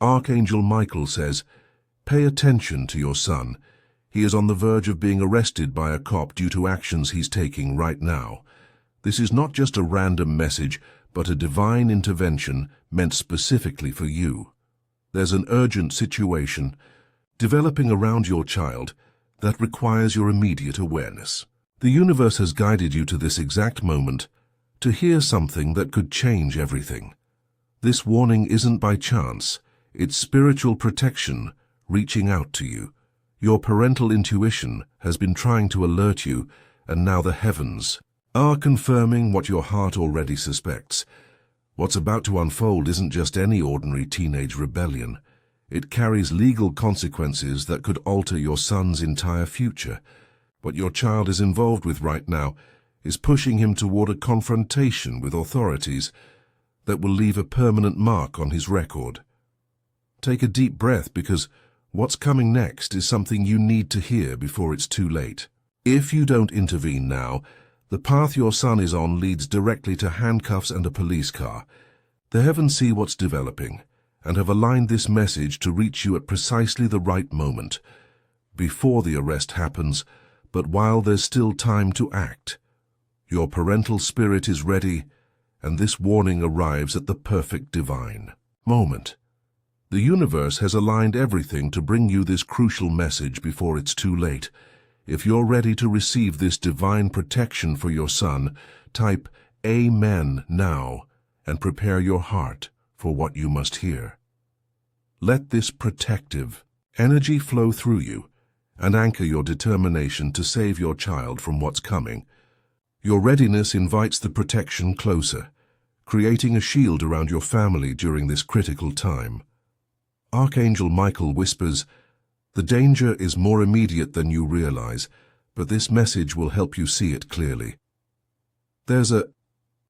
Archangel Michael says, "Pay attention to your son. He is on the verge of being arrested by a cop due to actions he's taking right now." This is not just a random message, but a divine intervention meant specifically for you. There's an urgent situation developing around your child that requires your immediate awareness. The universe has guided you to this exact moment to hear something that could change everything. This warning isn't by chance. It's spiritual protection reaching out to you. Your parental intuition has been trying to alert you, and now the heavens are confirming what your heart already suspects. What's about to unfold isn't just any ordinary teenage rebellion. It carries legal consequences that could alter your son's entire future. What your child is involved with right now is pushing him toward a confrontation with authorities that will leave a permanent mark on his record. Take a deep breath, because what's coming next is something you need to hear before it's too late. If you don't intervene now, the path your son is on leads directly to handcuffs and a police car. The heavens see what's developing and have aligned this message to reach you at precisely the right moment, before the arrest happens, but while there's still time to act. Your parental spirit is ready, and this warning arrives at the perfect divine moment. The universe has aligned everything to bring you this crucial message before it's too late. If you're ready to receive this divine protection for your son, type Amen now and prepare your heart for what you must hear. Let this protective energy flow through you and anchor your determination to save your child from what's coming. Your readiness invites the protection closer, creating a shield around your family during this critical time. Archangel Michael whispers, "The danger is more immediate than you realize, but this message will help you see it clearly." There's a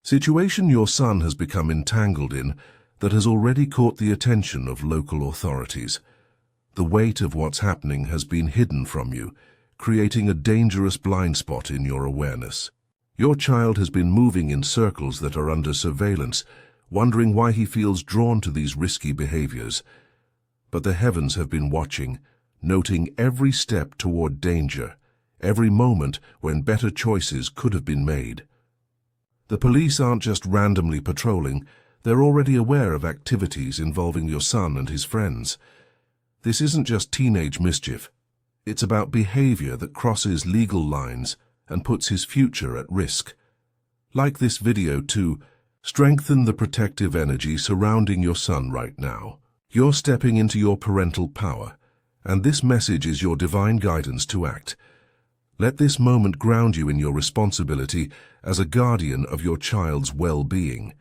situation your son has become entangled in that has already caught the attention of local authorities. The weight of what's happening has been hidden from you, creating a dangerous blind spot in your awareness. Your child has been moving in circles that are under surveillance, wondering why he feels drawn to these risky behaviors. But the heavens have been watching, noting every step toward danger, every moment when better choices could have been made. The police aren't just randomly patrolling, they're already aware of activities involving your son and his friends. This isn't just teenage mischief. It's about behavior that crosses legal lines and puts his future at risk. Like this video too, strengthen the protective energy surrounding your son right now. You're stepping into your parental power, and this message is your divine guidance to act. Let this moment ground you in your responsibility as a guardian of your child's well-being.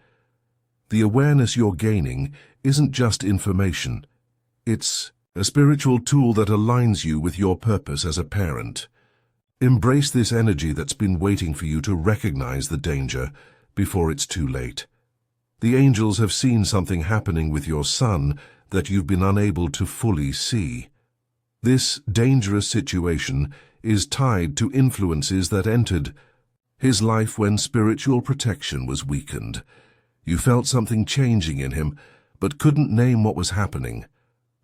The awareness you're gaining isn't just information. It's a spiritual tool that aligns you with your purpose as a parent. Embrace this energy that's been waiting for you to recognize the danger before it's too late. The angels have seen something happening with your son that you've been unable to fully see. This dangerous situation is tied to influences that entered his life when spiritual protection was weakened. You felt something changing in him, but couldn't name what was happening.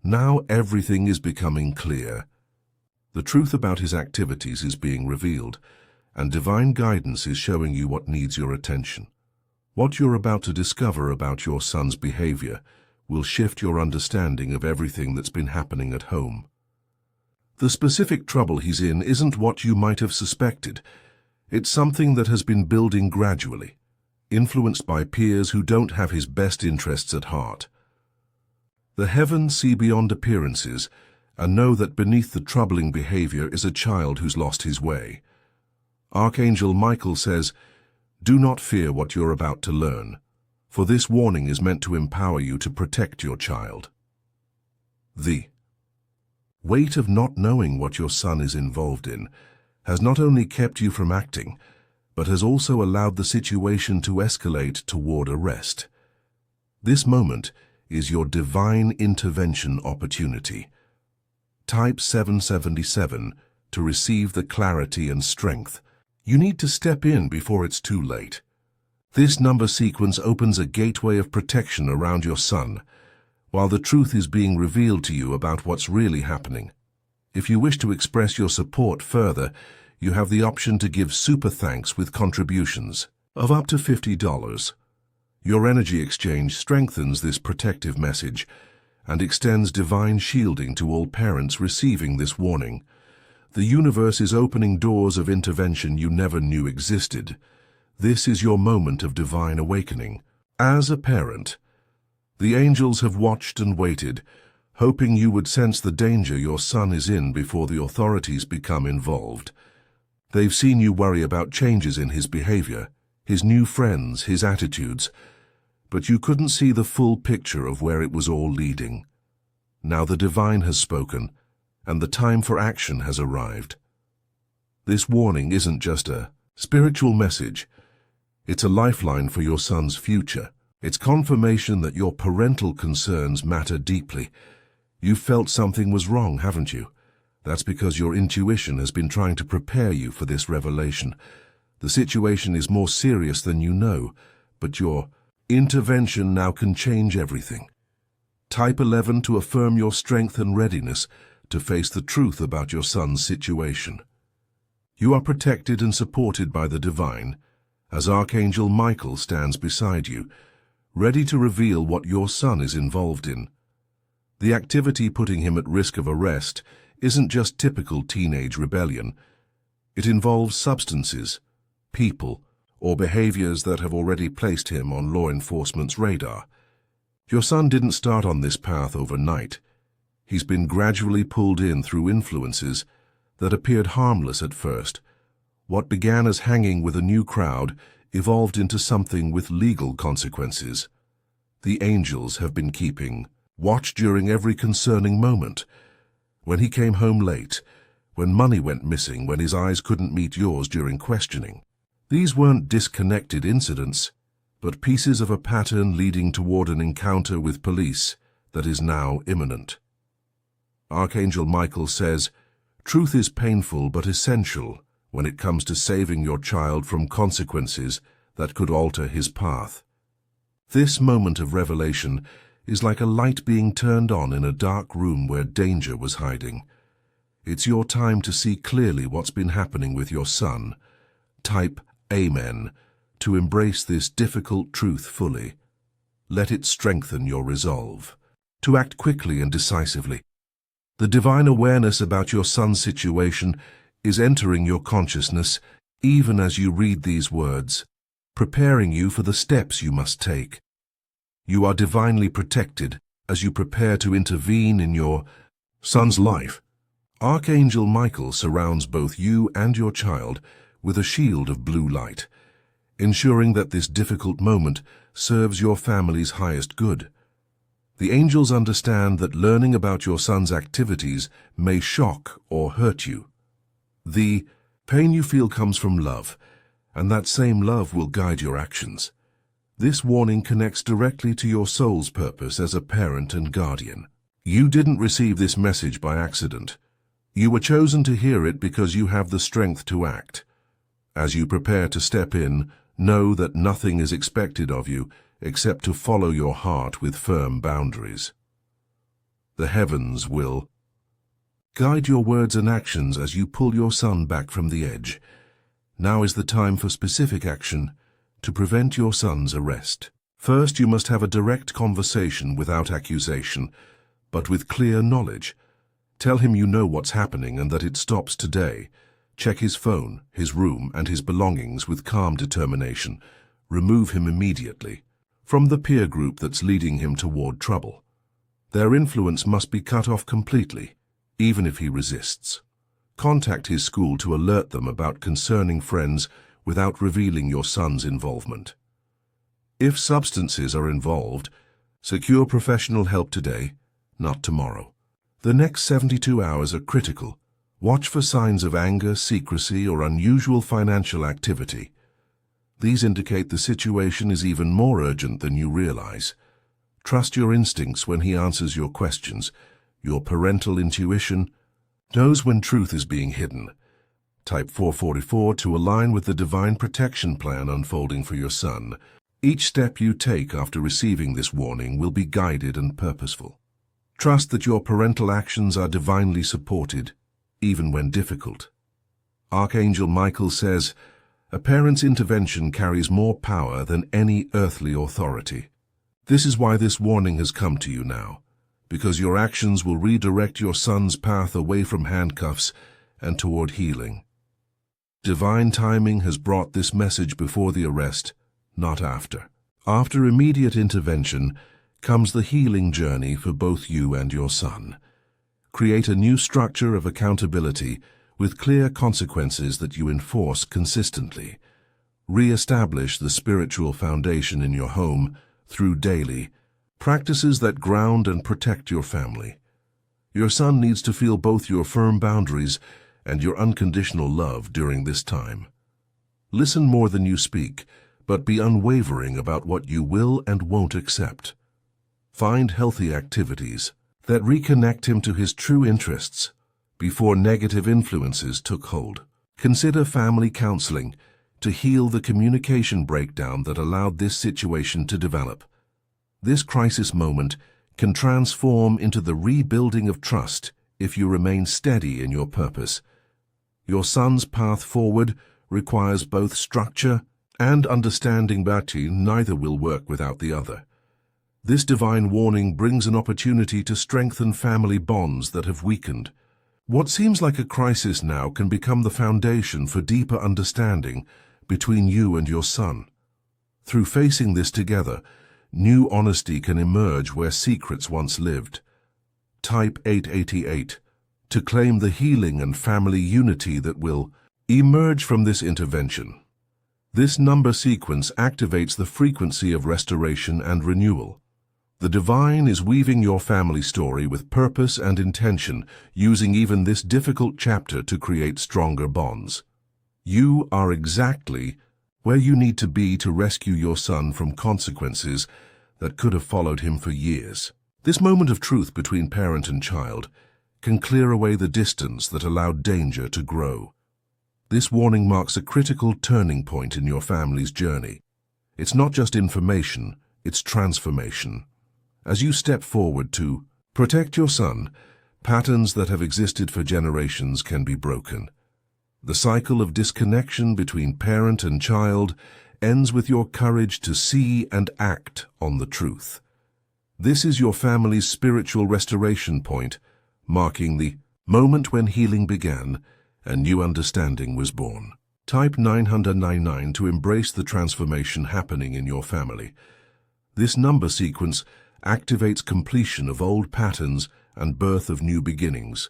Now everything is becoming clear. The truth about his activities is being revealed, and divine guidance is showing you what needs your attention. What you're about to discover about your son's behavior will shift your understanding of everything that's been happening at home. The specific trouble he's in isn't what you might have suspected. It's something that has been building gradually, influenced by peers who don't have his best interests at heart. The heavens see beyond appearances and know that beneath the troubling behavior is a child who's lost his way. Archangel Michael says, "Do not fear what you're about to learn, for this warning is meant to empower you to protect your child." The weight of not knowing what your son is involved in has not only kept you from acting, but has also allowed the situation to escalate toward arrest. This moment is your divine intervention opportunity. Type 777 to receive the clarity and strength. You need to step in before it's too late. This number sequence opens a gateway of protection around your son. while the truth is being revealed to you about what's really happening. If you wish to express your support further, you have the option to give super thanks with contributions of up to $50. Your energy exchange strengthens this protective message and extends divine shielding to all parents receiving this warning. The universe is opening doors of intervention you never knew existed. This is your moment of divine awakening. As a parent, the angels have watched and waited, hoping you would sense the danger your son is in before the authorities become involved. They've seen you worry about changes in his behavior, his new friends, his attitudes, but you couldn't see the full picture of where it was all leading. Now the divine has spoken, and the time for action has arrived. This warning isn't just a spiritual message. It's a lifeline for your son's future. It's confirmation that your parental concerns matter deeply. You've felt something was wrong, haven't you? That's because your intuition has been trying to prepare you for this revelation. The situation is more serious than you know, but your intervention now can change everything. Type 11 to affirm your strength and readiness to face the truth about your son's situation. You are protected and supported by the divine, as Archangel Michael stands beside you, ready to reveal what your son is involved in. The activity putting him at risk of arrest isn't just typical teenage rebellion. It involves substances, people, or behaviors that have already placed him on law enforcement's radar. Your son didn't start on this path overnight. He's been gradually pulled in through influences that appeared harmless at first. What began as hanging with a new crowd evolved into something with legal consequences. The angels have been keeping watch during every concerning moment. When he came home late, when money went missing, when his eyes couldn't meet yours during questioning. These weren't disconnected incidents, but pieces of a pattern leading toward an encounter with police that is now imminent. Archangel Michael says, "Truth is painful but essential when it comes to saving your child from consequences that could alter his path." This moment of revelation is like a light being turned on in a dark room where danger was hiding. It's your time to see clearly what's been happening with your son. Type Amen to embrace this difficult truth fully. Let it strengthen your resolve to act quickly and decisively. The divine awareness about your son's situation is entering your consciousness even as you read these words, preparing you for the steps you must take. You are divinely protected as you prepare to intervene in your son's life. Archangel Michael surrounds both you and your child with a shield of blue light, ensuring that this difficult moment serves your family's highest good. The angels understand that learning about your son's activities may shock or hurt you. The pain you feel comes from love, and that same love will guide your actions. This warning connects directly to your soul's purpose as a parent and guardian. You didn't receive this message by accident. You were chosen to hear it because you have the strength to act. As you prepare to step in, know that nothing is expected of you except to follow your heart with firm boundaries. The heavens will guide your words and actions as you pull your son back from the edge. Now is the time for specific action to prevent your son's arrest. First, you must have a direct conversation without accusation, but with clear knowledge. Tell him you know what's happening and that it stops today. Check his phone, his room, and his belongings with calm determination. Remove him immediately from the peer group that's leading him toward trouble. Their influence must be cut off completely, even if he resists. Contact his school to alert them about concerning friends without revealing your son's involvement. If substances are involved, secure professional help today, not tomorrow. The next 72 hours are critical. Watch for signs of anger, secrecy, or unusual financial activity. These indicate the situation is even more urgent than you realize. Trust your instincts when he answers your questions. Your parental intuition knows when truth is being hidden. Type 444 to align with the divine protection plan unfolding for your son. Each step you take after receiving this warning will be guided and purposeful. Trust that your parental actions are divinely supported, even when difficult. Archangel Michael says, "A parent's intervention carries more power than any earthly authority." This is why this warning has come to you now, because your actions will redirect your son's path away from handcuffs and toward healing. Divine timing has brought this message before the arrest, not after. After immediate intervention comes the healing journey for both you and your son. Create a new structure of accountability with clear consequences that you enforce consistently. Re-establish the spiritual foundation in your home through daily practices that ground and protect your family. Your son needs to feel both your firm boundaries and your unconditional love during this time. Listen more than you speak, but be unwavering about what you will and won't accept. Find healthy activities that reconnect him to his true interests before negative influences took hold. Consider family counseling to heal the communication breakdown that allowed this situation to develop. This crisis moment can transform into the rebuilding of trust if you remain steady in your purpose. Your son's path forward requires both structure and understanding, but neither will work without the other. This divine warning brings an opportunity to strengthen family bonds that have weakened. What seems like a crisis now can become the foundation for deeper understanding between you and your son. Through facing this together, new honesty can emerge where secrets once lived. Type 888 to claim the healing and family unity that will emerge from this intervention. This number sequence activates the frequency of restoration and renewal. The divine is weaving your family story with purpose and intention, using even this difficult chapter to create stronger bonds. You are exactly where you need to be to rescue your son from consequences that could have followed him for years. This moment of truth between parent and child can clear away the distance that allowed danger to grow. This warning marks a critical turning point in your family's journey. It's not just information, it's transformation. As you step forward to protect your son, patterns that have existed for generations can be broken. The cycle of disconnection between parent and child ends with your courage to see and act on the truth. This is your family's spiritual restoration point, marking the moment when healing began and new understanding was born. Type 999 to embrace the transformation happening in your family. This number sequence activates completion of old patterns and birth of new beginnings.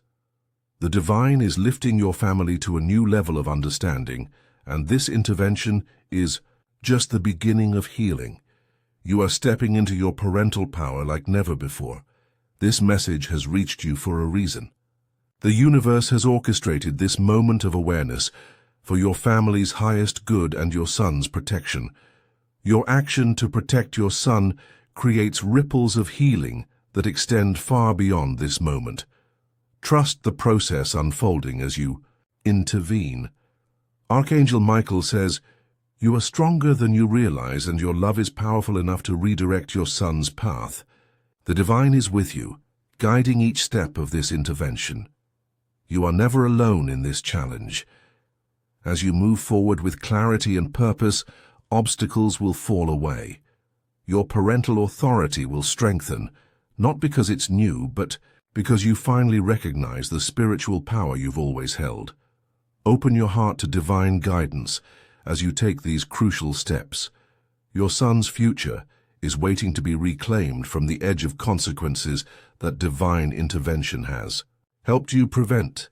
The divine is lifting your family to a new level of understanding, and this intervention is just the beginning of healing. You are stepping into your parental power like never before. This message has reached you for a reason. The universe has orchestrated this moment of awareness for your family's highest good and your son's protection. Your action to protect your son creates ripples of healing that extend far beyond this moment. Trust the process unfolding as you intervene. Archangel Michael says, "You are stronger than you realize, and your love is powerful enough to redirect your son's path." The divine is with you, guiding each step of this intervention. You are never alone in this challenge. As you move forward with clarity and purpose, obstacles will fall away. Your parental authority will strengthen, not because it's new, but because you finally recognize the spiritual power you've always held. Open your heart to divine guidance as you take these crucial steps. Your son's future is waiting to be reclaimed from the edge of consequences that divine intervention has helped you prevent.